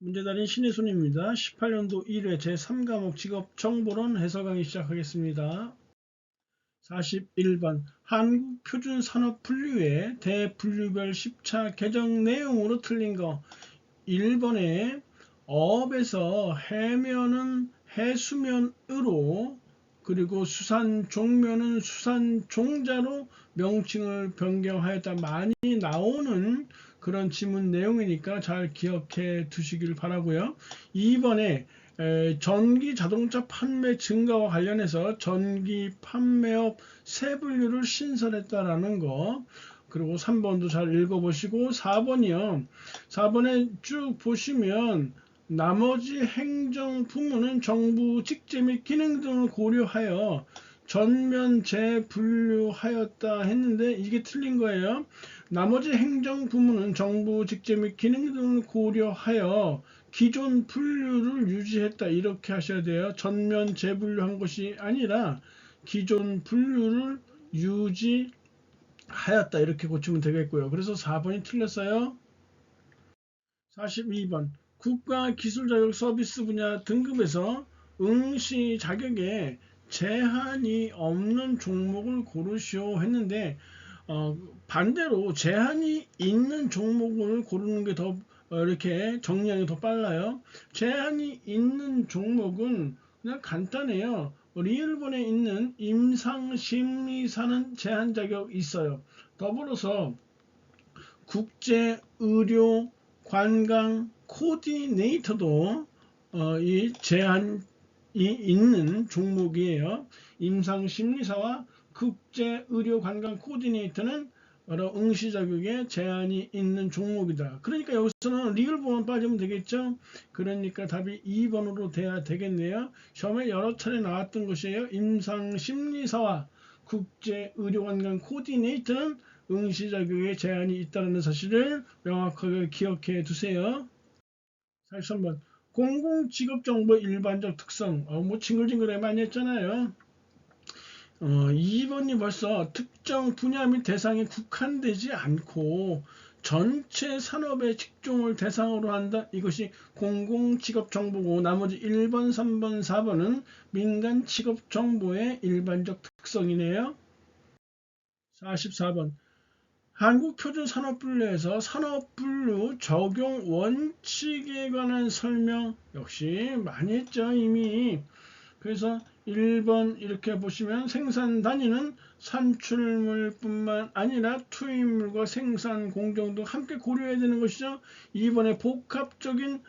문제달인 신혜순입니다. 18년도 1회 제3과목 직업정보론 해설 강의 시작하겠습니다. 41번 한국표준산업분류의 대분류별 10차 개정 내용으로 틀린 거. 1번에 어업에서 해면은 해수면으로 그리고 수산종면은 수산종자로 명칭을 변경하였다. 많이 나오는 그런 지문 내용이니까 잘 기억해 두시길 바라고요. 2번에 전기 자동차 판매 증가와 관련해서 전기 판매업 세분류를 신설했다라는 거. 그리고 3번도 잘 읽어보시고 4번이요. 4번에 쭉 보시면 나머지 행정부문은 정부 직제 및 기능 등을 고려하여 전면 재분류하였다 했는데 이게 틀린 거예요. 나머지 행정부문은 정부 직제 및 기능 등을 고려하여 기존 분류를 유지했다 이렇게 하셔야 돼요. 전면 재분류한 것이 아니라 기존 분류를 유지하였다 이렇게 고치면 되겠고요. 그래서 4번이 틀렸어요. 42번 국가기술자격 서비스 분야 등급에서 응시 자격에 제한이 없는 종목을 고르시오 했는데 반대로 제한이 있는 종목을 고르는 게 더 이렇게 정리하기 더 빨라요. 제한이 있는 종목은 그냥 간단해요. 리을본에 있는 임상심리사는 제한 자격이 있어요. 더불어서 국제의료 관광 코디네이터도 이 제한이 있는 종목이에요. 임상심리사와 국제의료관광 코디네이터는 여러 응시 자격에 제한이 있는 종목이다. 그러니까 여기서는 리을본만 빠지면 되겠죠. 그러니까 답이 2번으로 돼야 되겠네요. 시험에 여러 차례 나왔던 것이에요. 임상심리사와 국제의료관광 코디네이터는 응시 자격에 제한이 있다는 사실을 명확하게 기억해 두세요. 43번 공공직업정보 일반적 특성. 징글징글해 많이 했잖아요. 2번이 벌써 특정 분야 및 대상에 국한되지 않고 전체 산업의 직종을 대상으로 한다. 이것이 공공직업정보고 나머지 1번, 3번, 4번은 민간직업정보의 일반적 특성이네요. 44번 한국표준산업분류에서 산업분류 적용 원칙에 관한 설명 역시 많이 했죠 이미. 그래서 1번 이렇게 보시면 생산 단위는 산출물뿐만 아니라 투입물과 생산 공정도 함께 고려해야 되는 것이죠. 2번에 복합적인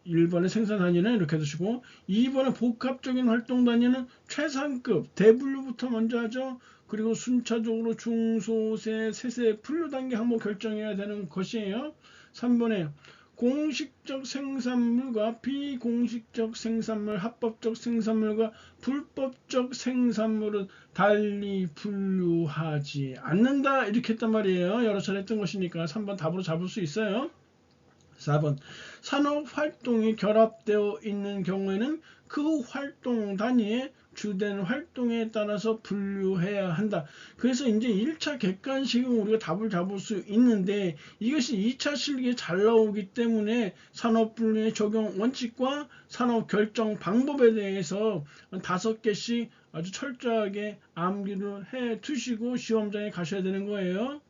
1번의 생산 단위는 이렇게 두시고 2번의 복합적인 활동 단위는 최상급 대분류부터 먼저 하죠. 그리고 순차적으로 중소세 세세 분류 단계 항목 결정해야 되는 것이에요. 3번에 공식적 생산물과 비공식적 생산물, 합법적 생산물과 불법적 생산물은 달리 분류하지 않는다 이렇게 했단 말이에요. 여러 차례 했던 것이니까 3번 답으로 잡을 수 있어요. 4번 산업활동이 결합되어 있는 경우에는 그 활동 단위의 주된 활동에 따라서 분류해야 한다. 그래서 이제 1차 객관식은 우리가 답을 잡을 수 있는데 이것이 2차 실기에 잘 나오기 때문에 산업분류의 적용 원칙과 산업 결정 방법에 대해서 5개씩 아주 철저하게 암기를 해 두시고 시험장에 가셔야 되는 거예요.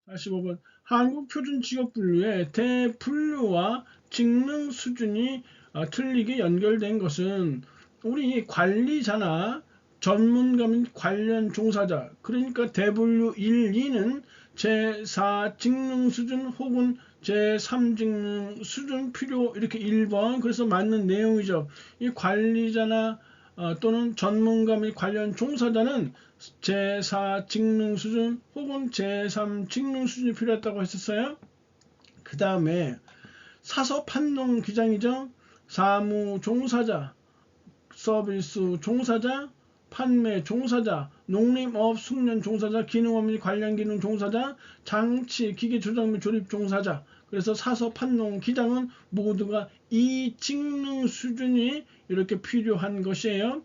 45번 한국표준직업분류의 대분류와 직능 수준이 틀리게 연결된 것은 우리 관리자나 전문가 및 관련 종사자 그러니까 대분류 1, 2는 제4 직능 수준 혹은 제3 직능 수준 필요 이렇게 1번 그래서 맞는 내용이죠. 이 관리자나 또는 전문가 및 관련 종사자는 제4 직능 수준 혹은 제3 직능 수준이 필요했다고 했었어요. 그 다음에 사서판농 기장이죠. 사무 종사자, 서비스 종사자, 판매 종사자, 농림업 숙련 종사자, 기능업 및 관련 기능 종사자, 장치 기계 조작 및 조립 종사자. 그래서 사서 판농 기장은 모두가 이 직능 수준이 이렇게 필요한 것이에요.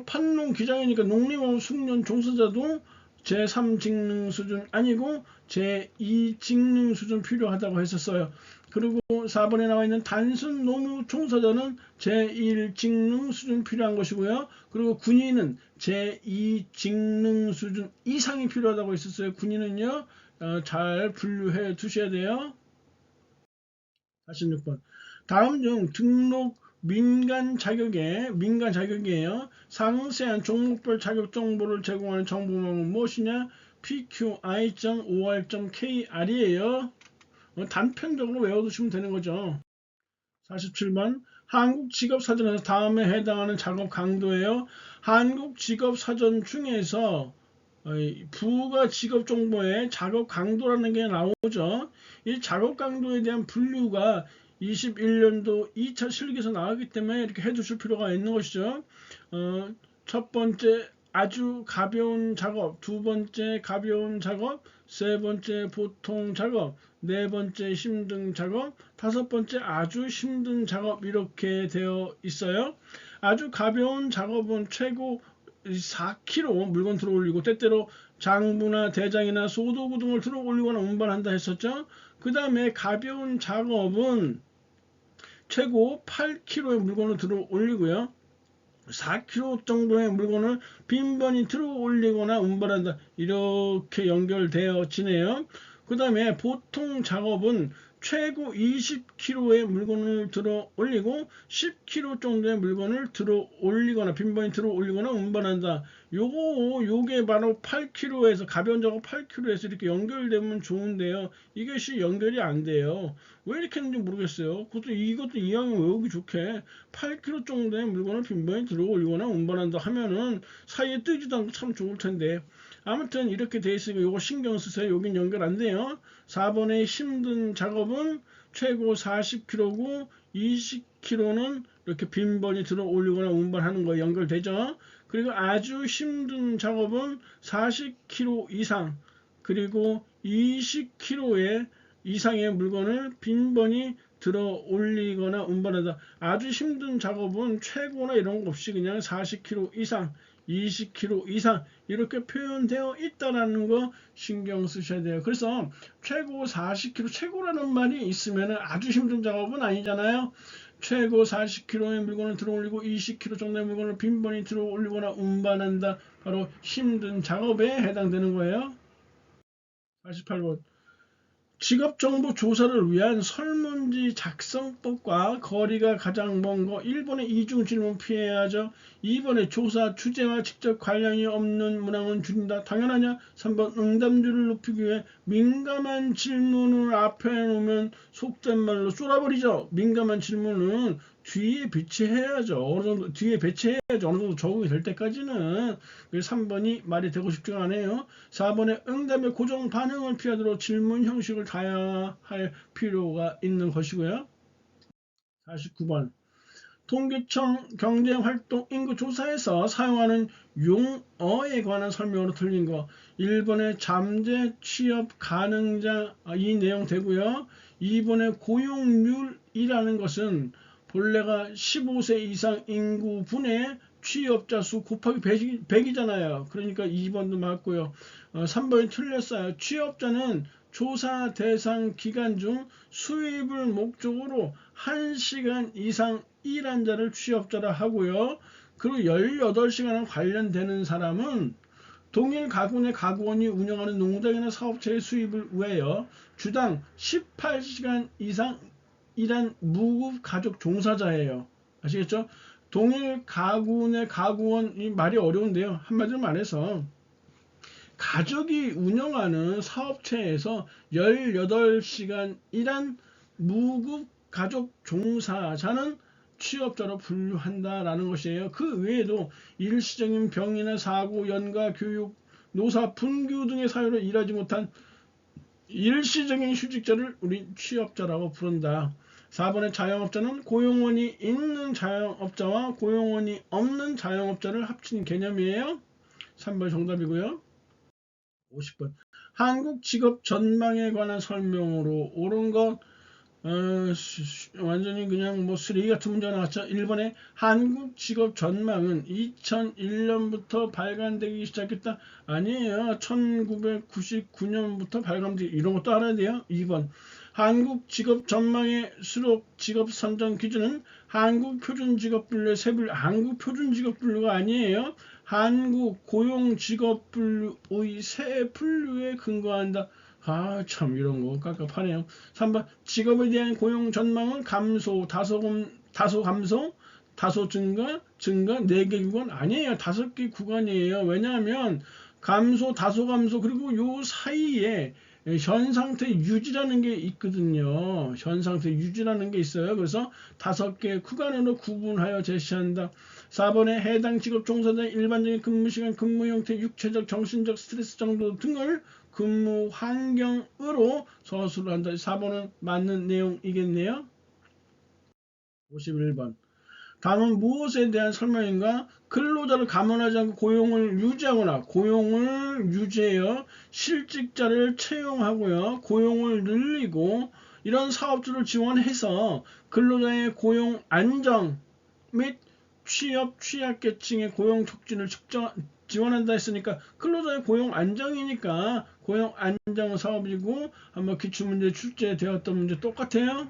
판농 기장이니까 농림업 숙련 종사자도 제3 직능 수준 아니고 제2 직능 수준 필요하다고 했었어요. 그리고 4번에 나와 있는 단순 노무 종사자는 제1 직능 수준 필요한 것이고요. 그리고 군인은 제2 직능 수준 이상이 필요하다고 했었어요. 군인은요, 잘 분류해 두셔야 돼요. 46번. 다음 중 등록 민간 자격이에요. 상세한 종목별 자격 정보를 제공하는 정보망은 무엇이냐? pqi.or.kr이에요. 단편적으로 외워두시면 되는 거죠. 47번. 한국직업사전에서 다음에 해당하는 작업 강도예요. 한국직업사전 중에서 부가 직업 정보에 작업 강도라는 게 나오죠. 이 작업 강도에 대한 분류가 21년도 2차 실기에서 나왔기 때문에 이렇게 해두실 필요가 있는 것이죠. 첫 번째 아주 가벼운 작업, 두 번째 가벼운 작업, 세 번째 보통 작업, 네 번째 힘든 작업, 다섯 번째 아주 힘든 작업 이렇게 되어 있어요. 아주 가벼운 작업은 최고 4kg 물건 들어 올리고 때때로 장부나 대장이나 소도구 등을 들어 올리거나 운반한다 했었죠. 그 다음에 가벼운 작업은 최고 8kg의 물건을 들어 올리고요. 4kg 정도의 물건을 빈번히 들어 올리거나 운반한다. 이렇게 연결되어지네요. 그 다음에 보통 작업은 최고 20kg의 물건을 들어 올리고 10kg 정도의 물건을 들어 올리거나 빈번히 들어 올리거나 운반한다. 요게 바로 8kg에서 가벼운 작업 8kg에서 이렇게 연결되면 좋은데요. 이것이 연결이 안 돼요. 왜 이렇게 했는지 모르겠어요. 이것도 이왕이면 외우기 좋게 8kg 정도의 물건을 빈번히 들어 올리거나 운반한다 하면은 사이에 뜨지도 않고 참 좋을 텐데. 아무튼 이렇게 돼 있으니까 요거 신경 쓰세요. 여긴 연결 안 돼요. 4번의 힘든 작업은 최고 40kg고 20kg는 이렇게 빈번히 들어 올리거나 운반하는 거 연결되죠. 그리고 아주 힘든 작업은 40kg 이상 그리고 20kg의 이상의 물건을 빈번히 들어 올리거나 운반하다. 아주 힘든 작업은 최고나 이런 거 없이 그냥 40kg 이상 20kg 이상 이렇게 표현되어 있다라는 거 신경 쓰셔야 돼요. 그래서 최고 40kg 최고라는 말이 있으면 아주 힘든 작업은 아니잖아요. 최고 40kg의 물건을 들어 올리고 20kg 정도의 물건을 빈번히 들어 올리거나 운반한다. 바로 힘든 작업에 해당되는 거예요. 48번. 직업정보 조사를 위한 설문지 작성법과 거리가 가장 먼 거 1번의 이중 질문 피해야죠. 2번의 조사 주제와 직접 관련이 없는 문항은 줄인다. 당연하냐? 3번 응답률을 높이기 위해 민감한 질문을 앞에 놓으면 속된 말로 쏠아버리죠. 민감한 질문은 뒤에 배치해야죠. 어느 정도 뒤에 배치해야죠. 어느 정도 적응이 될 때까지는. 그래서 3번이 말이 되고 싶지가 않아요. 4번의 응답의 고정 반응을 피하도록 질문 형식을 다양할 필요가 있는 것이고요. 49번. 통계청 경제활동 인구조사에서 사용하는 용어에 관한 설명으로 틀린 거 1번의 잠재 취업 가능자 이 내용 되고요. 2번의 고용률이라는 것은 본래가 15세 이상 인구분의 취업자 수 곱하기 100이잖아요. 그러니까 2번도 맞고요. 3번이 틀렸어요. 취업자는 조사 대상 기간 중 수입을 목적으로 1시간 이상 일한 자를 취업자라 하고요. 그리고 18시간 관련되는 사람은 동일 가구내 가구원이 운영하는 농장이나 사업체의 수입을 위하여 주당 18시간 이상 일한 무급 가족 종사자예요. 아시겠죠? 동일 가구내 가구원 이 말이 어려운데요. 한마디로 말해서 가족이 운영하는 사업체에서 18시간 일한 무급 가족 종사자는 취업자로 분류한다라는 것이에요. 그 외에도 일시적인 병이나 사고, 연가, 교육, 노사, 분규 등의 사유로 일하지 못한 일시적인 휴직자를 우리 취업자라고 부른다. 4번의 자영업자는 고용원이 있는 자영업자와 고용원이 없는 자영업자를 합친 개념이에요. 3번 정답이고요. 50번. 한국 직업 전망에 관한 설명으로 옳은 것 완전히 그냥 뭐 쓰레기 같은 문제가 나왔죠. 1번에 한국 직업 전망은 2001년부터 발간되기 시작했다. 아니에요. 1999년부터 발간되기 이런 것도 알아야 돼요. 2번 한국 직업 전망의 수록 직업 선정 기준은 한국 표준 직업 분류의 세 분류, 한국 표준 직업 분류가 아니에요. 한국 고용 직업 분류의 세 분류에 근거한다. 아, 참, 이런 거 깝깝하네요. 3번, 직업에 대한 고용 전망은 감소, 다소 감소, 다소 증가, 4개 구간 아니에요. 5개 구간이에요. 왜냐하면 감소, 다소 감소, 그리고 요 사이에 현 상태 유지라는 게 있거든요. 현 상태 유지라는 게 있어요. 그래서 5개 구간으로 구분하여 제시한다. 4번에 해당 직업 종사자의 일반적인 근무 시간, 근무 형태, 육체적, 정신적 스트레스 정도 등을 근무 환경으로 서술을 한다. 4번은 맞는 내용이겠네요. 51번. 다음은 무엇에 대한 설명인가? 근로자를 감원하지 않고 고용을 유지하거나 고용을 유지하여 실직자를 채용하고요. 고용을 늘리고 이런 사업주를 지원해서 근로자의 고용 안정 및 취업, 취약계층의 고용 촉진을 지원한다 했으니까 근로자의 고용 안정이니까 고용 안정 사업이고 한번 기출문제 출제되었던 문제 똑같아요.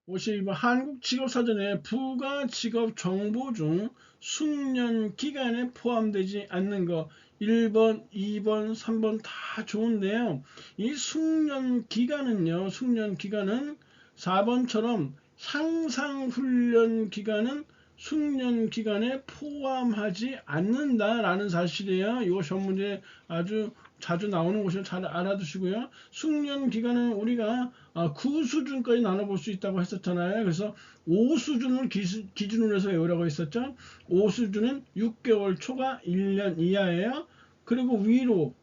52번 한국직업사전에 부가 직업 정보 중 숙련 기간에 포함되지 않는 거 1번, 2번, 3번 다 좋은데요. 이 숙련 기간은요. 숙련 기간은 4번처럼 향상 훈련 기간은 숙련 기간에 포함하지 않는다라는 사실이에요. 이거 시험 문제 아주 자주 나오는 것을 잘 알아두시고요. 숙련 기간은 우리가 9수준까지 나눠볼 수 있다고 했었잖아요. 그래서 5수준을 기준으로 해서 외우라고 했었죠. 5수준은 6개월 초과 1년 이하예요. 그리고 위로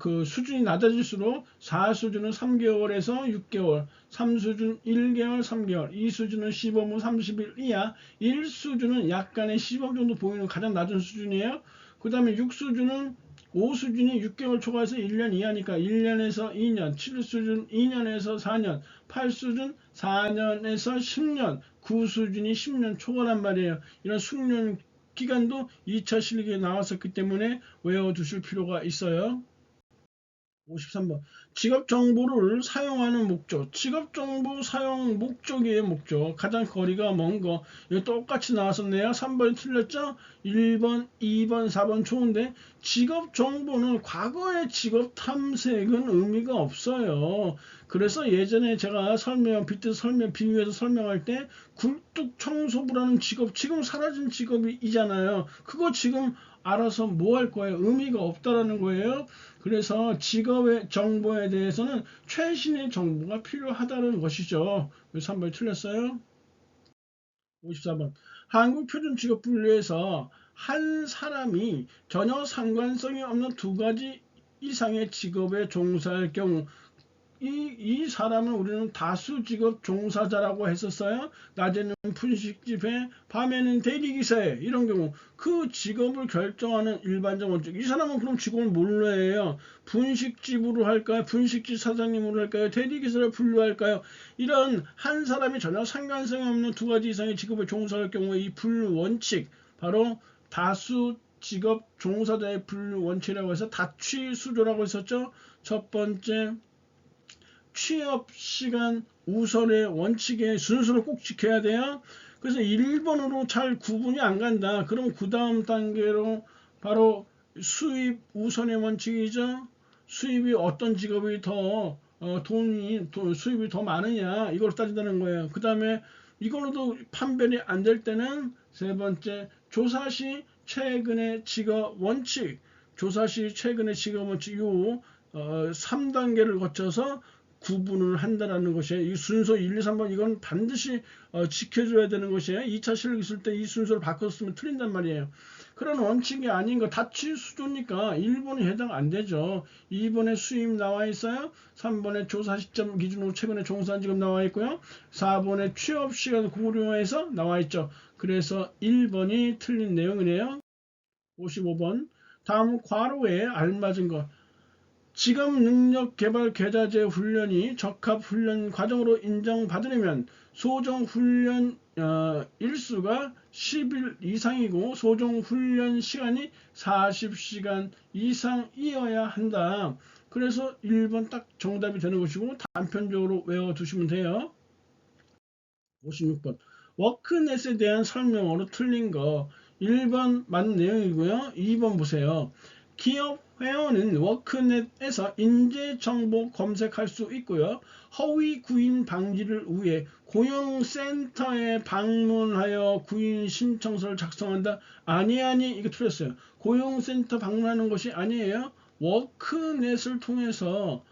그 수준이 낮아질수록 4수준은 3개월에서 6개월, 3수준 1개월, 3개월, 2수준은 15분 30일 이하, 1수준은 약간의 시범 정도 보이는 가장 낮은 수준이에요. 그 다음에 6수준은 5수준이 6개월 초과해서 1년 이하니까 1년에서 2년, 7수준 2년에서 4년, 8수준 4년에서 10년, 9수준이 10년 초과란 말이에요. 이런 숙련 기간도 2차 실기에 나왔었기 때문에 외워두실 필요가 있어요. 53번 직업정보를 사용하는 목적 직업정보 사용 목적이에요. 목적 가장 거리가 먼 거 이거 똑같이 나왔었네요. 3번이 틀렸죠. 1번 2번 4번 좋은데 직업정보는 과거의 직업 탐색은 의미가 없어요. 그래서 예전에 제가 비유해서 설명할 때 굴뚝 청소부라는 직업 지금 사라진 직업이잖아요. 그거 지금 알아서 뭐 할 거예요. 의미가 없다라는 거예요. 그래서 직업의 정보에 대해서는 최신의 정보가 필요하다는 것이죠. 3번 틀렸어요. 54번 한국표준직업분류에서 한 사람이 전혀 상관성이 없는 두 가지 이상의 직업에 종사할 경우 이 사람은 우리는 다수 직업 종사자라고 했었어요. 낮에는 분식집에, 밤에는 대리기사에 이런 경우 그 직업을 결정하는 일반적 원칙. 이 사람은 그럼 직업을 뭘로 해요? 분식집으로 할까요? 분식집 사장님으로 할까요? 대리기사를 분류할까요? 이런 한 사람이 전혀 상관성이 없는 두 가지 이상의 직업에 종사할 경우에 이 분류 원칙 바로 다수 직업 종사자의 분류 원칙이라고 해서 다취수조라고 했었죠. 첫 번째 취업시간 우선의 원칙의 순서를 꼭 지켜야 돼요. 그래서 1번으로 잘 구분이 안 간다. 그럼 그 다음 단계로 바로 수입 우선의 원칙이죠. 수입이 어떤 직업이 더 수입이 더 많으냐 이걸 따진다는 거예요. 그 다음에 이걸로도 판별이 안 될 때는 세 번째 조사 시 최근의 직업 원칙 조사 시 최근의 직업 원칙 요 3단계를 거쳐서 구분을 한다라는 것이에요. 이 순서 1, 2, 3번 이건 반드시 지켜줘야 되는 것이에요. 2차 실력 있을 때 이 순서를 바꿨으면 틀린단 말이에요. 그런 원칙이 아닌 거 다치 수조니까 1번이 해당 안 되죠. 2번에 수입 나와 있어요. 3번에 조사 시점 기준으로 최근에 종사한 직업 나와 있고요. 4번에 취업 시간 고려해서 나와 있죠. 그래서 1번이 틀린 내용이네요. 55번 다음 괄호에 알맞은 것 직업 능력 개발 계좌제 훈련이 적합 훈련 과정으로 인정받으려면 소정 훈련 일수가 10일 이상이고 소정 훈련 시간이 40시간 이상이어야 한다. 그래서 1번 딱 정답이 되는 것이고 단편적으로 외워두시면 돼요. 56번 워크넷에 대한 설명으로 틀린 거 1번 맞는 내용이고요. 2번 보세요. 기업 회원은 워크넷에서 인재 정보 검색할 수 있고요. 허위 구인 방지를 위해 고용센터에 방문하여 구인 신청서를 작성한다. 아니 이거 틀렸어요. 고용센터 방문하는 것이 아니에요. 워크넷을 통해서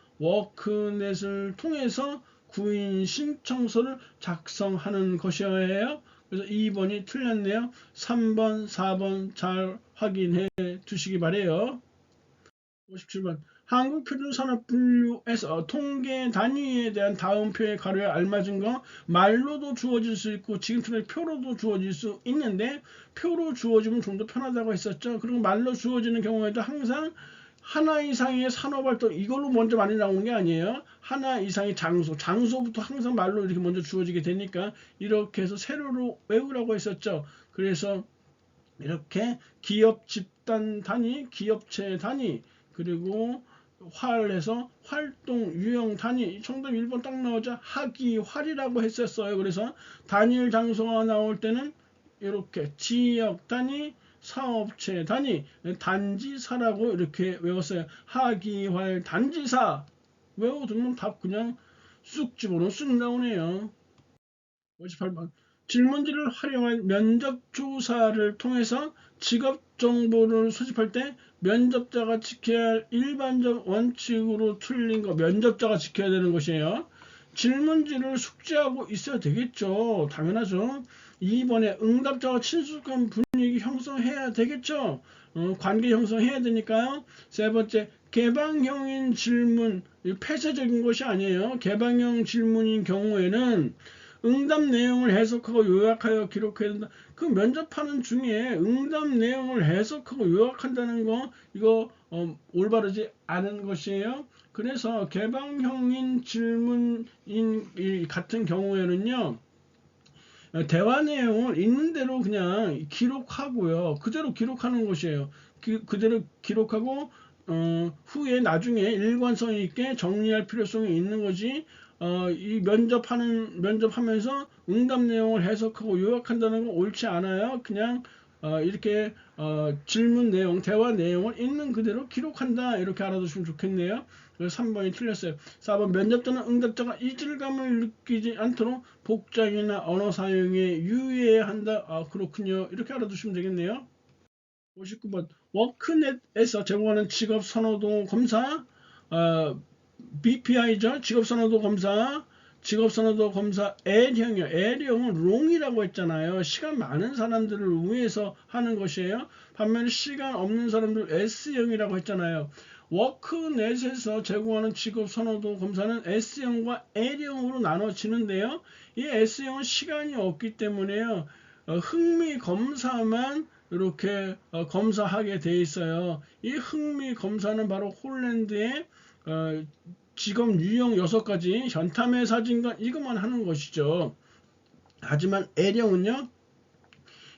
구인 신청서를 작성하는 것이에요. 그래서 2번이 틀렸네요. 3번, 4번 잘 확인해 두시기 바래요. 57번 한국표준산업분류에서 통계 단위에 대한 다음표의 가로에 알맞은 거 말로도 주어질 수 있고 지금처럼 표로도 주어질 수 있는데 표로 주어지면 좀 더 편하다고 했었죠. 그리고 말로 주어지는 경우에도 항상 하나 이상의 산업활동 이걸로 먼저 많이 나오는 게 아니에요. 하나 이상의 장소부터 항상 말로 이렇게 먼저 주어지게 되니까 이렇게 해서 세로로 외우라고 했었죠. 그래서 이렇게 기업 집단 단위, 기업체 단위, 그리고 활에서 활동 유형 단위, 정답 1번 딱 나오자 학이활이라고 했었어요. 그래서 단일 장소가 나올 때는 이렇게 지역 단위, 사업체 단위, 단지사라고 이렇게 외웠어요. 학이활 단지사 외워두면 답 그냥 쑥 집어넣으면 쑥 나오네요. 58번 질문지를 활용한 면접조사를 통해서 직업 정보를 수집할 때 면접자가 지켜야 할 일반적 원칙으로 틀린 거 면접자가 지켜야 되는 것이에요. 질문지를 숙지하고 있어야 되겠죠. 당연하죠. 2번에 응답자와 친숙한 분위기 형성해야 되겠죠. 관계 형성해야 되니까요. 세 번째 개방형인 질문 폐쇄적인 것이 아니에요. 개방형 질문인 경우에는 응답 내용을 해석하고 요약하여 기록해야 된다. 그 면접하는 중에 응답 내용을 해석하고 요약한다는 거 이거 올바르지 않은 것이에요. 그래서 개방형인 질문인 같은 경우에는요. 대화 내용을 있는 대로 그냥 기록하고요. 그대로 기록하는 것이에요. 그대로 기록하고 후에 나중에 일관성 있게 정리할 필요성이 있는 거지. 이 면접하면서 응답 내용을 해석하고 요약한다는 건 옳지 않아요. 그냥 이렇게 질문 내용, 대화 내용을 있는 그대로 기록한다. 이렇게 알아두시면 좋겠네요. 그래서 3번이 틀렸어요. 4번 면접자는 응답자가 이질감을 느끼지 않도록 복장이나 언어 사용에 유의해야 한다. 그렇군요. 이렇게 알아두시면 되겠네요. 59번 워크넷에서 제공하는 직업선호도 검사 BPI죠. 직업선호도 검사 L형이요. L형은 롱이라고 했잖아요. 시간 많은 사람들을 위해서 하는 것이에요. 반면에 시간 없는 사람들 S형이라고 했잖아요. 워크넷에서 제공하는 직업선호도 검사는 S형과 L형으로 나눠지는데요. 이 S형은 시간이 없기 때문에요. 흥미 검사만 이렇게 검사하게 돼 있어요. 이 흥미 검사는 바로 홀랜드의 직업 유형 6가지 현탐의 사진관 이것만 하는 것이죠. 하지만 L형은요.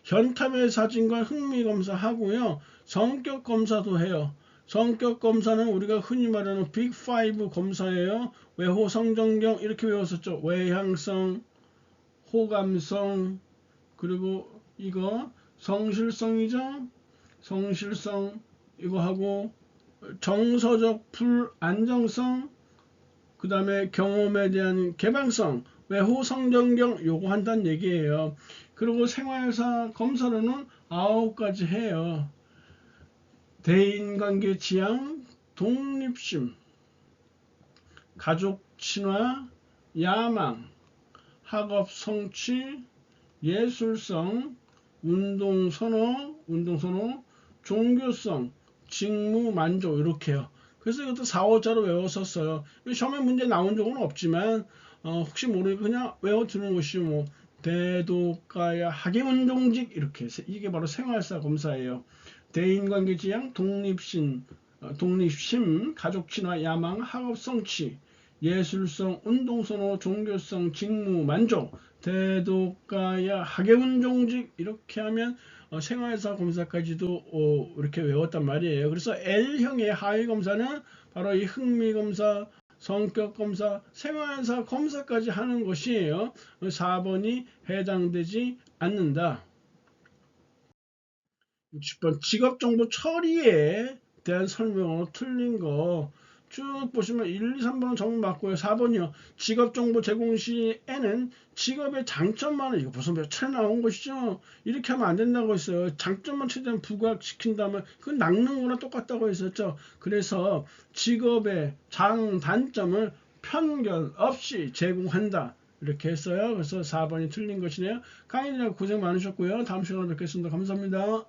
현탐의 사진관 흥미 검사 하고요. 성격 검사도 해요. 성격 검사는 우리가 흔히 말하는 빅5 검사예요. 외호 성정경 이렇게 외웠었죠. 외향성, 호감성, 그리고 이거 성실성이죠. 성실성 이거 하고 정서적 불안정성, 그 다음에 경험에 대한 개방성, 외호 성정경 요거 한다는 얘기예요. 그리고 생활사 검사로는 9가지 해요. 대인관계 지향, 독립심, 가족 친화, 야망, 학업 성취, 예술성, 운동선호, 종교성, 직무 만족 이렇게요. 그래서 이것도 4, 5자로 외웠었어요. 시험에 문제 나온 적은 없지만 혹시 모르니까 그냥 외워두는 것이 뭐 대도가야 학예운동직 이렇게 이게 바로 생활사 검사예요. 대인관계 지향, 독립심, 가족 친화, 야망, 학업 성취, 예술성, 운동선호, 종교성, 직무 만족, 대도가야 학예운동직 이렇게 하면 생활사 검사까지도 이렇게 외웠단 말이에요. 그래서 L형의 하위 검사는 바로 이 흥미검사, 성격검사, 생활사 검사까지 하는 것이에요. 4번이 해당되지 않는다. 60번 직업정보 처리에 대한 설명으로 틀린 거 쭉 보시면 1, 2, 3번은 전부 맞고요. 4번이요. 직업정보 제공 시에는 직업의 장점만, 이거 벌써 몇 차례 나온 것이죠. 이렇게 하면 안 된다고 했어요. 장점만 최대한 부각시킨다면 그건 낚는 거나 똑같다고 했었죠. 그래서 직업의 장단점을 편견 없이 제공한다. 이렇게 했어요. 그래서 4번이 틀린 것이네요. 강의님 고생 많으셨고요. 다음 시간에 뵙겠습니다. 감사합니다.